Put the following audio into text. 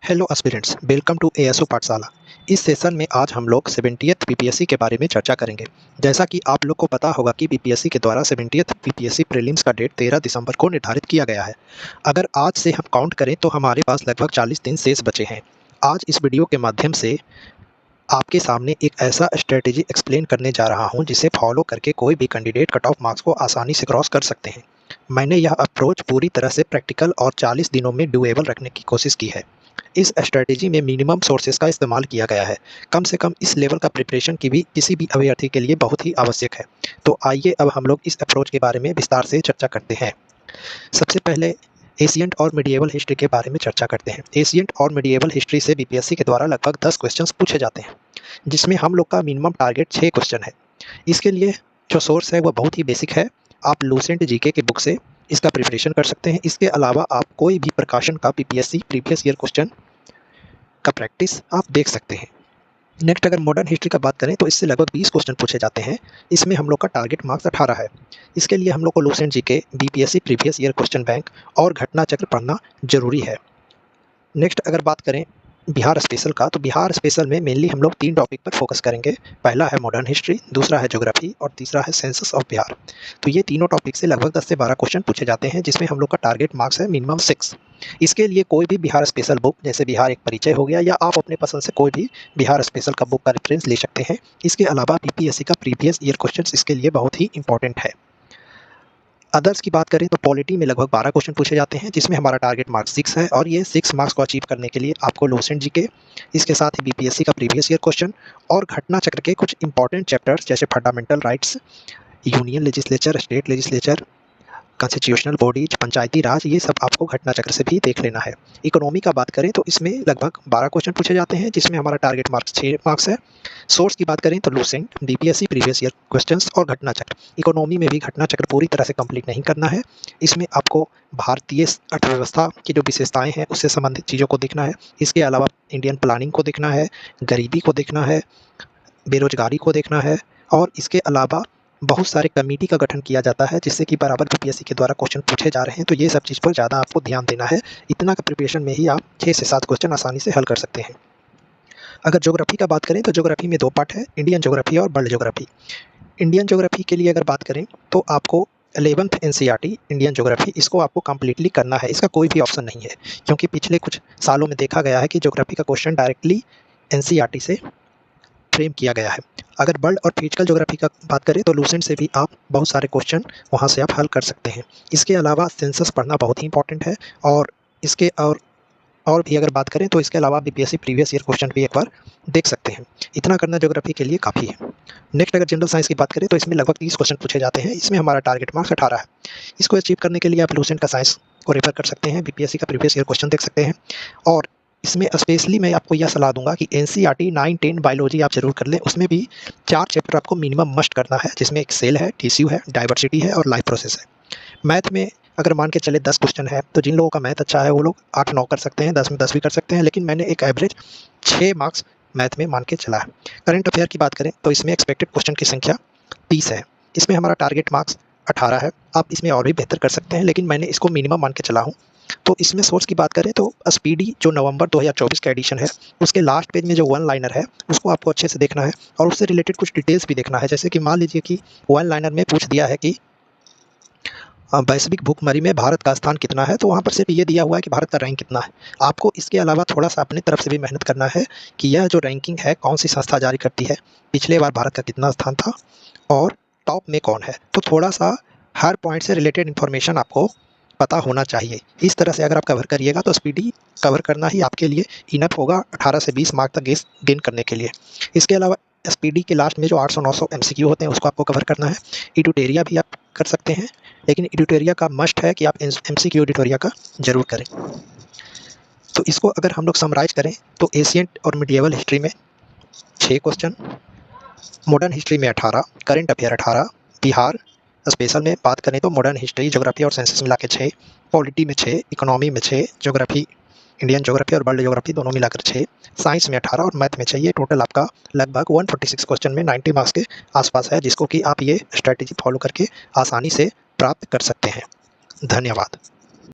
Hello aspirants, welcome to ASO Pathshala. इस session में आज हम लोग 70th बीपीएससी के बारे में चर्चा करेंगे। जैसा कि आप लोग को पता होगा कि बीपीएससी के द्वारा 70th बीपीएससी प्रीलिम्स का डेट 13 दिसंबर को निर्धारित किया गया है। अगर आज से हम काउंट करें तो हमारे पास लगभग 40 दिन शेष बचे हैं। आज इस वीडियो के माध्यम से आपके सामने एक ऐसा स्ट्रेटेजी एक्सप्लेन करने जा रहा हूं जिसे फॉलो करके कोई भी कैंडिडेट कट ऑफ मार्क्स को आसानी से क्रॉस कर सकते हैं। मैंने यह अप्रोच पूरी तरह से प्रैक्टिकल और 40 दिनों में डुएबल रखने की कोशिश की है। इस स्ट्रेटेजी में मिनिमम सोर्सेज का इस्तेमाल किया गया है। कम से कम इस लेवल का प्रिपरेशन की भी किसी भी अभ्यर्थी के लिए बहुत ही आवश्यक है। तो आइए अब हम लोग इस अप्रोच के बारे में विस्तार से चर्चा करते हैं। सबसे पहले एशियंट और मिडिएवल हिस्ट्री के बारे में चर्चा करते हैं। एशियंट और मिडिएवल हिस्ट्री से बीपीएससी के द्वारा लगभग 10 क्वेश्चंस पूछे जाते हैं, जिसमें हम लोग का मिनिमम टारगेट 6 क्वेश्चन है। इसके लिए जो सोर्स है वह बहुत ही बेसिक है। आप लूसेंट जीके की बुक से इसका प्रिपरेशन कर सकते हैं। इसके अलावा आप कोई भी प्रकाशन का बीपीएससी प्रीवियस ईयर क्वेश्चन का प्रैक्टिस आप देख सकते हैं। नेक्स्ट अगर मॉडर्न हिस्ट्री का बात करें तो इससे लगभग 20 क्वेश्चन पूछे जाते हैं। इसमें हम लोग का टारगेट मार्क्स 18 है। इसके लिए हम लोग को Lucent GK, BPSC previous year question bank और घटना चक्र पढ़ना जरूरी है। नेक्स्ट अगर बात करें बिहार स्पेशल का, तो बिहार स्पेशल में मेनली हम लोग 3 टॉपिक पर फोकस करेंगे। पहला है मॉडर्न हिस्ट्री, दूसरा है ज्योग्राफी और तीसरा है सेंसस ऑफ बिहार। तो ये तीनों टॉपिक से लगभग 10 से 12 क्वेश्चन पूछे जाते हैं, जिसमें हम लोग का टारगेट मार्क्स है मिनिमम 6। इसके लिए कोई भी बिहार स्पेशल बुक, जैसे बिहार एक परिचय हो गया, या आप अपने पसंद से कोई भी बिहार स्पेशल का बुक का रेफरेंस ले सकते हैं। इसके अलावा बीपीएससी का प्रीवियस ईयर क्वेश्चन इसके लिए बहुत ही इंपॉर्टेंट है। अदर्स की बात करें तो पॉलिटी में लगभग 12 क्वेश्चन पूछे जाते हैं, जिसमें हमारा टारगेट मार्क्स 6 है। और ये 6 मार्क्स को अचीव करने के लिए आपको लूसेंट जीके, इसके साथ ही बीपीएससी का प्रीवियस ईयर क्वेश्चन और घटना चक्र के कुछ इंपॉर्टेंट चैप्टर्स जैसे fundamental rights, union legislature, state legislature, constitutional bodies, Panchayati Raj, ये सब आपको घटना चक्र से भी देख लेना है। इकोनॉमी का बात करें तो इसमें लगभग 12 क्वेश्चन पूछे जाते हैं, जिसमें हमारा टारगेट मार्क्स 6 मार्क्स है। सोर्स की बात करें तो Lucent, BPSC previous year questions और घटना चक्र। इकोनॉमी में भी घटना चक्र पूरी तरह से कंप्लीट नहीं करना है। इसमें आपको भारतीय अर्थव्यवस्था की जो विशेषताएं हैं उससे संबंधित चीज़ों को देखना है। इसके अलावा इंडियन प्लानिंग को देखना है, गरीबी को देखना है, बेरोजगारी को देखना है। और इसके अलावा बहुत सारे कमेटी का गठन किया जाता है, जिससे कि बराबर बीपीएससी के द्वारा क्वेश्चन पूछे जा रहे हैं। तो ये सब चीज़ पर ज़्यादा आपको ध्यान देना है। इतना का प्रिपरेशन में ही आप 6 से 7 क्वेश्चन आसानी से हल कर सकते हैं। अगर ज्योग्राफी का बात करें तो ज्योग्राफी में 2 पार्ट है, इंडियन ज्योग्राफी और वर्ल्ड ज्योग्राफी। इंडियन ज्योग्राफी के लिए अगर बात करें तो आपको 11th एनसीईआरटी इंडियन ज्योग्राफी, इसको आपको कंप्लीटली करना है। इसका कोई भी ऑप्शन नहीं है, क्योंकि पिछले कुछ सालों में देखा गया है कि ज्योग्राफी का क्वेश्चन डायरेक्टली एनसीईआरटी से फ्रेम किया गया है। अगर वर्ल्ड और फिजिकल ज्योग्राफी का बात करें तो लूसेंट से भी आप बहुत सारे क्वेश्चन वहाँ से आप हल कर सकते हैं। इसके अलावा सेंसस पढ़ना बहुत ही इंपॉर्टेंट है। और इसके और भी अगर बात करें तो इसके अलावा बीपीएससी प्रीवियस ईयर क्वेश्चन भी एक बार देख सकते हैं। इतना करना ज्योग्राफी के लिए काफ़ी है। नेक्स्ट अगर जनरल साइंस की बात करें तो इसमें लगभग 30 क्वेश्चन पूछे जाते हैं। इसमें हमारा टारगेट मार्क्स 18 है। इसको अचीव करने के लिए आप लूसेंट का साइंस को रेफर कर सकते हैं, बीपीएससी का प्रीवियस ईयर क्वेश्चन देख सकते हैं। और इसमें स्पेशली मैं आपको यह सलाह दूंगा कि एनसीईआरटी 9, 10 बायोलॉजी आप जरूर कर लें। उसमें भी 4 चैप्टर आपको मिनिमम मस्ट करना है, जिसमें एक सेल है, टिश्यू है, डाइवर्सिटी है और लाइफ प्रोसेस है। मैथ में अगर मान के चले 10 क्वेश्चन है, तो जिन लोगों का मैथ अच्छा है वो लोग 8-9 कर सकते हैं, 10 में 10 भी कर सकते हैं। लेकिन मैंने एक एवरेज 6 मार्क्स मैथ में मान के चला है। करंट अफेयर की बात करें तो इसमें एक्सपेक्टेड क्वेश्चन की संख्या 30 है। इसमें हमारा टारगेट मार्क्स 18 है। आप इसमें और भी बेहतर कर सकते हैं, लेकिन मैंने इसको मिनिमम मान के चला हूँ। तो इसमें सोर्स की बात करें तो स्पीडी जो नवंबर 2024 का एडिशन है, उसके लास्ट पेज में जो 1 लाइनर है उसको आपको अच्छे से देखना है और उससे रिलेटेड कुछ डिटेल्स भी देखना है। जैसे कि मान लीजिए कि 1 लाइनर में पूछ दिया है कि वैश्विक भूखमरी में भारत का स्थान कितना है, तो वहाँ पर सिर्फ ये दिया हुआ है कि भारत का रैंक कितना है। आपको इसके अलावा थोड़ा सा अपनी तरफ से भी मेहनत करना है कि यह जो रैंकिंग है कौन सी संस्था जारी करती है, पिछले बार भारत का कितना स्थान था और टॉप में कौन है। तो थोड़ा सा हर पॉइंट से रिलेटेड इन्फॉर्मेशन आपको पता होना चाहिए। इस तरह से अगर आप कवर करिएगा तो स्पीडी कवर करना ही आपके लिए इनफ होगा 18 से 20 मार्क तक गेन करने के लिए। इसके अलावा स्पीडी के लास्ट में जो 800-900 एमसीक्यू होते हैं उसको आपको कवर करना है। एडिटोरिया भी आप कर सकते हैं, लेकिन एडिटोरिया का मस्ट है कि आप एमसीक्यू एडिटोरिया का जरूर करें। तो इसको अगर हम लोग समराइज करें तो एशियंट और मिडिएवल हिस्ट्री में 6 क्वेश्चन, मॉडर्न हिस्ट्री में 18, करंट अफेयर 18, बिहार स्पेशल में बात करें तो मॉडर्न हिस्ट्री, ज्योग्राफी और साइंसेस मिला के 6, पॉलिटी में 6, इकोनॉमी में 6, ज्योग्राफी इंडियन ज्योग्राफी और वर्ल्ड ज्योग्राफी दोनों मिलाकर 6, साइंस में 18 और मैथ में 6। ये टोटल आपका लगभग 146 क्वेश्चन में 90 मार्क्स के आसपास है, जिसको कि आप ये स्ट्रैटेजी फॉलो करके आसानी से प्राप्त कर सकते हैं। धन्यवाद।